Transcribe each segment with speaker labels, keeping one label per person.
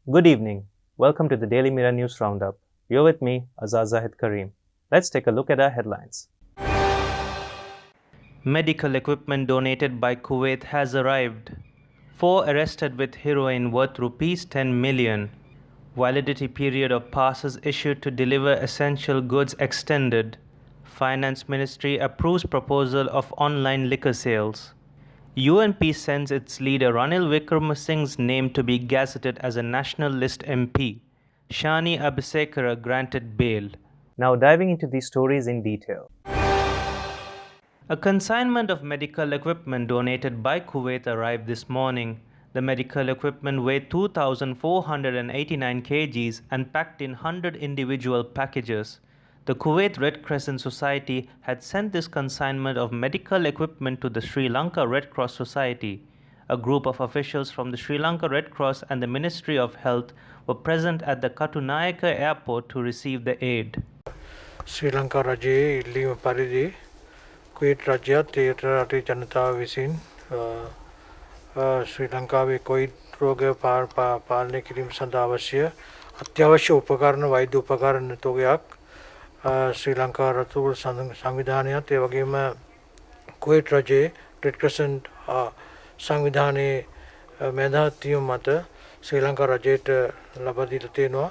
Speaker 1: Good evening. Welcome to the Daily Mirror News Roundup. You're with me, Azaz Zahid Kareem. Let's take a look at our headlines. Medical equipment donated by Kuwait has arrived. 4 arrested with heroin worth rupees 10 million. Validity period of passes issued to deliver essential goods extended. Finance Ministry approves proposal of online liquor sales. UNP sends its leader Ranil Wickremesinghe's name to be gazetted as a National List MP. Shani Abhisekara granted bail. Now diving into these stories in detail. A consignment of medical equipment donated by Kuwait arrived this morning. The medical equipment weighed 2,489 kgs and packed in 100 individual packages. The Kuwait Red Crescent Society had sent this consignment of medical equipment to the Sri Lanka Red Cross Society. A group of officials from the Sri Lanka Red Cross and the Ministry of Health were present at the Katunayaka airport to receive the aid.
Speaker 2: Sri Lanka රජයේ ඉල්ලීම පරිදි කුවේට් රජයත් ඒ රටේ ජනතාව විසින් ශ්‍රී ලංකාවේ Covid රෝගය පාලනය කිරීම සඳහා අවශ්‍ය අත්‍යවශ්‍ය උපකරණ වෛද්‍ය උපකරණ තොගයක් ශ්‍රී ලංකා රතුල් සංවිධානයත් ඒ වගේම කුවේට් රජයේ රෙඩ් ක්‍රසන්ට් සංවිධානයේ මැදිහත්වීම මත ශ්‍රී ලංකා රජයට ලබා දීලා තියෙනවා.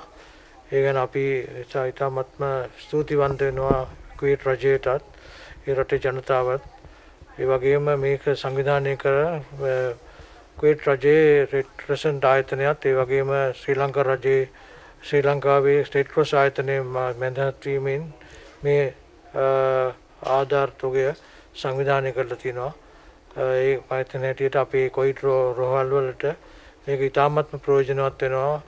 Speaker 2: ඒ ගැන අපි ඉතාමත්ම ස්තුතිවන්ත වෙනවා කුවේට් රජයටත් ඒ රටේ ජනතාවත් ඒ වගේම මේක සංවිධානය කර කුවේට් රජයේ රෙඩ් ක්‍රසන්ට් ආයතනයත් ඒ වගේම ශ්‍රී ලංකා රජයේ ශ්‍රී ලංකාවේ ස්ටේට් ක්‍රොස් ආයතනයේ මැදිහත්වීමෙන් මේ ආධාර තොගය සංවිධානය කරලා තියෙනවා. ඒ ආයතන හැටියට අපේ කොවිඩ් රෝහල් වලට මේක ඉතාමත්ම ප්‍රයෝජනවත් වෙනවා.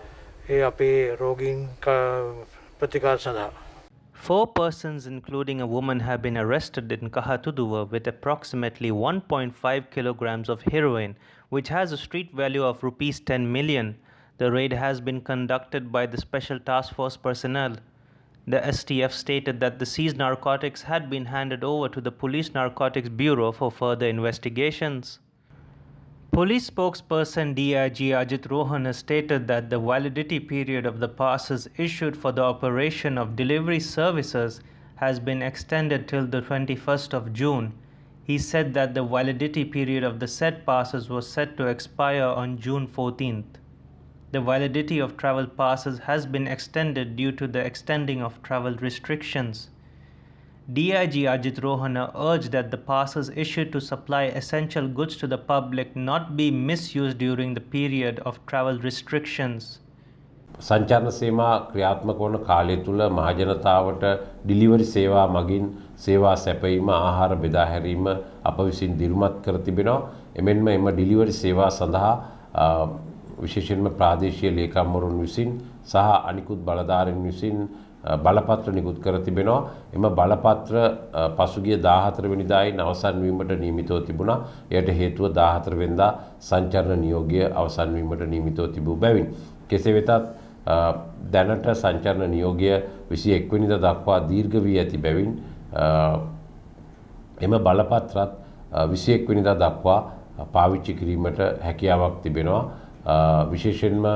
Speaker 1: 4 persons, including a woman, have been arrested in Kahatuduwa with approximately 1.5 kilograms of heroin, which has a street value of rupees 10 million. The raid has been conducted by the Special Task Force personnel. The STF stated that the seized narcotics had been handed over to the Police Narcotics Bureau for further investigations. Police spokesperson DIG Ajit Rohana stated that the validity period of the passes issued for the operation of delivery services has been extended till the 21st of June. He said that the validity period of the said passes was set to expire on June 14th. The validity of travel passes has been extended due to the extending of travel restrictions. DIG Ajit Rohana urged that the passes issued to supply essential goods to the public not be misused during the period of travel restrictions.
Speaker 3: සංචාරන සේවා ක්‍රියාත්මක වන කාලය තුල මහජනතාවට delivery සේවා මගින් සේවා සැපයීම ආහාර බෙදා හැරීම අප විසින් දිරුමත් කර තිබෙනවා. එමෙන්ම එම ඩිලිවරි සේවා සඳහා විශේෂයෙන්ම ප්‍රාදේශීය ලේකම්වරුන් විසින් සහ අනිකුත් බලධාරීන් විසින් බලපත්‍ර නිකුත් කර තිබෙනවා. එම බලපත්‍ර පසුගිය 14 වෙනිදායින් අවසන් වීමට නියමිතව තිබුණා. එයට හේතුව 14 වෙනිදා සංචාරන නියෝගය අවසන් වීමට නියමිතව තිබූ බැවින්. කෙසේ වෙතත් දැනට සංචාරන නියෝගය 21 වෙනිදා දක්වා දීර්ඝ වී ඇති බැවින් එම බලපත්‍රත් 21 වෙනිදා දක්වා පාවිච්චි කිරීමට හැකියාවක් තිබෙනවා. විශේෂයෙන්ම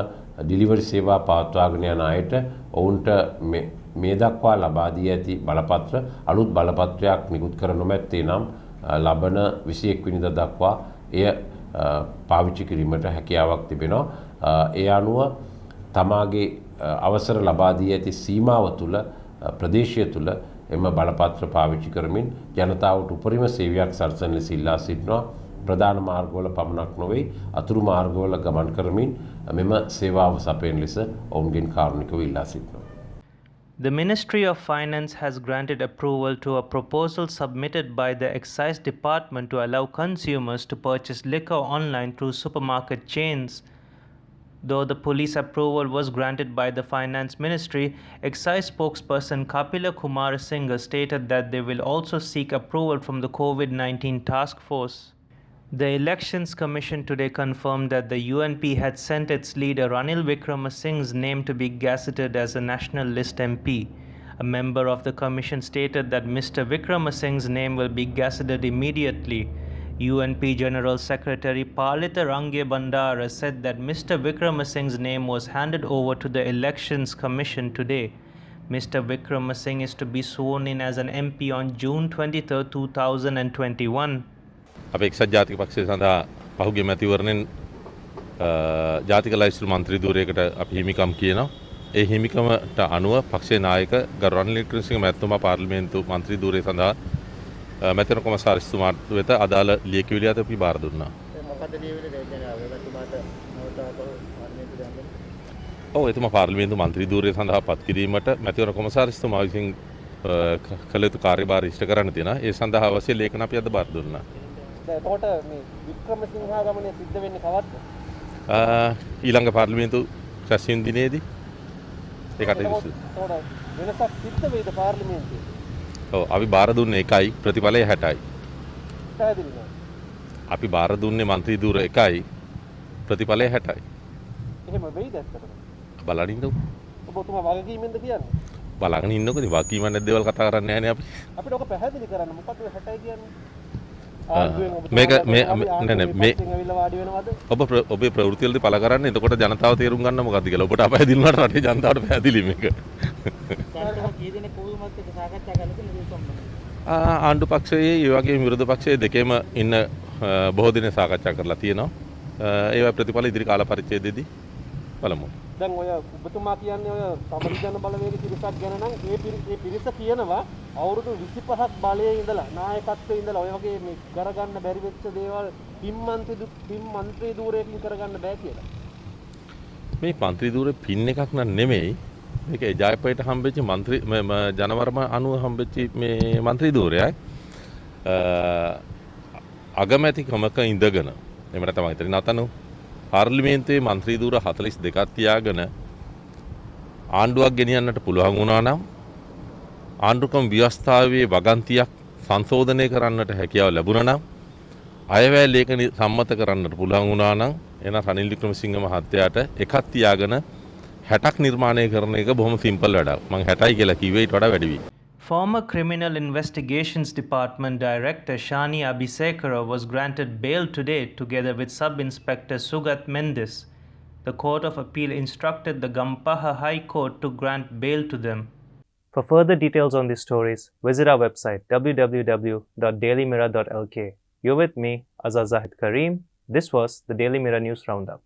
Speaker 3: ඩිලිවරි සේවා පවත්වාගෙන යන අයට ඔවුන්ට මේ දක්වා ලබා දී ඇති බලපත්‍ර අලුත් බලපත්‍රයක් නිකුත් කර නොමැත්තේ නම් ලබන 21 වෙනිදා දක්වා එය පාවිච්චි කිරීමට හැකියාවක් තිබෙනවා. ඒ අනුව තමාගේ අවසර ලබා දී ඇති සීමාව තුළ ප්‍රදේශය තුළ එම බලපත්‍ර පාවිච්චි කරමින් ජනතාවට උපරිම සේවයක් සලසන ලෙස ඉල්ලා සිටිනවා. ප්‍රධාන මාර්ගවල පමණක් නොවේ අතුරු මාර්ගවල ගමන් කරමින් මෙම සේවාව සපයන ලෙස ඔවුන්ගෙන් කාරුණිකව ඉල්ලා සිටිනවා.
Speaker 1: The Ministry of Finance has granted approval to a proposal submitted by the Excise Department to allow consumers to purchase liquor online through supermarket chains. Though the police approval was granted by the Finance Ministry, Excise spokesperson Kapila Kumarasinghe stated that they will also seek approval from the COVID-19 task force. The Elections Commission today confirmed that the UNP had sent its leader Ranil Wickremesinghe's name to be gazetted as a National List MP. A member of the commission stated that Mr. Wickremesinghe's name will be gazetted immediately. UNP General Secretary Palita Range Bandara said that Mr. Wickramasinghe's name was handed over to the Elections Commission today. Mr. Wickramasinghe is to be sworn in as an MP on June 23, 2021.
Speaker 4: අප එක්සත් ජාතික පක්ෂය සඳහා පහුගිය මැතිවරණයෙන් ජාතික ලයිස්තු මන්ත්‍රී ධූරයකට අපි හිමිකම් කියනවා. ඒ හිමිකමට අනුව පක්ෂයේ නායක ගරු රනිල් වික්‍රමසිංහ මැතිතුමා පාර්ලිමේන්තු මන්ත්‍රී ධූරය සඳහා මැතිවරණ කොමසාරිස්තුමාට වෙත අදාළ ලියකියවිලි අත අපි බාර දුන්නා.
Speaker 5: මොකද ලියවිලි දෙන්නේ ඔබතුමාට නවතාවක පාර්ලිමේන්තුවට යන්න?
Speaker 4: ඔව් එතුමා පාර්ලිමේන්තු මන්ත්‍රී ධූරය සඳහා පත් කිරීමට මැතිවරණ කොමසාරිස්තුමා විසින් කළ යුතු කාර්යභාර ඉෂ්ට කරන්න තියෙනවා. ඒ සඳහා අවශ්‍ය ලේඛන අපි අද බාර දුන්නා.
Speaker 5: එතකොට මේ වික්‍රමසිංහ ගමනේ සිද්ධ වෙන්නේ කවද්ද?
Speaker 4: ඊළඟ පාර්ලිමේන්තු සැසියුම් දිනේදී ඒකට
Speaker 5: වෙනසක් සිද්ධ වෙයිද පාර්ලිමේන්තුවේ?
Speaker 4: ඔව් අපි බාර දුන්නේ 1යි ප්‍රතිඵලය 60යි.
Speaker 5: පැහැදිලි නේද?
Speaker 4: අපි බාර දුන්නේ මන්ත්‍රී ධූර 1යි ප්‍රතිඵලය 60යි.
Speaker 5: එහෙම වෙයිද ඇත්තටම?
Speaker 4: බලන්න ඉන්නකො.
Speaker 5: ඔබතුමා වගකීමෙන්ද කියන්නේ?
Speaker 4: බලන්න ඉන්නකො. ඉතින් වගකීමක් නැති දේවල් කතා කරන්නේ නැහැ නේ අපි.
Speaker 5: අපිට ඔක පැහැදිලි කරන්න මොකද්ද 60යි කියන්නේ?
Speaker 4: මේක මේ ඔබේ ප්‍රවෘත්ති වලදී පළ කරන්නේ එතකොට ජනතාව තේරුම් ගන්න මොකද්ද කියලා. ඔබට අපහැදිලි වුණාට රටේ ජනතාවට පැහැදිලි මේක. ආණ්ඩු පක්ෂයේ ඒ වගේම විරෝධ පක්ෂයේ දෙකේම ඉන්න බොහෝ දින සාකච්ඡා කරලා තියෙනවා. ඒවා ප්‍රතිඵල ඉදිරි කාල පරිච්ඡේදයේදී බලමු.
Speaker 5: දැන් ඔය ඔබතුමා කියන්නේ ඔය සමගි ජන බලවේග පිරිසක් ගැන නම් ඒ පිරිස කියනවා අවුරුදු 25ක් බලයේ ඉඳලා නායකත්වයේ ඉඳලා ඔය වගේ මේ කරගන්න බැරි වෙච්ච දේවල් පින් මන්ත්‍රී ධූරයකින් කරගන්න බෑ කියලා.
Speaker 4: මේ මන්ත්‍රී ධූරේ පින් එකක් නන් නෙමෙයි. මේක එජාපයට හම්බෙච්ච මන්ත්‍රී ජනවර්ම අනුව හම්බෙච්ච මේ මන්ත්‍රී ධූරයක්. අගමැතිකමක ඉඳගෙන එහෙම නැත්නම් මම හිතන්නේ පාර්ලිමේන්තුවේ මන්ත්‍රී ධූර 42ක් තියාගෙන ආණ්ඩුවක් ගෙනියන්නට පුළුවන් වුණා නම් ආණ්ඩුක්‍රම ව්‍යවස්ථාවේ වගන්තියක් සංශෝධනය කරන්නට හැකියාව ලැබුණා නම් අයවැය ලේඛන සම්මත කරන්නට පුළුවන් වුණා නම් එන රනිල් වික්‍රමසිංහ මහත්තයාට එකක් තියාගෙන 60ක් නිර්මාණය කරන එක බොහොම සිම්පල් වැඩක්. මම 60යි කියලා කිව්වේ ඊට වඩා වැඩි වෙයි.
Speaker 1: Former Criminal Investigations Department Director Shani Abhisekara was granted bail today together with Sub-Inspector Sugat Mendes. The Court of Appeal instructed the Gampaha High Court to grant bail to them. For further details on these stories, visit our website www.dailymirror.lk. You're with me, Azaz Zahid Kareem. This was the Daily Mirror News Roundup.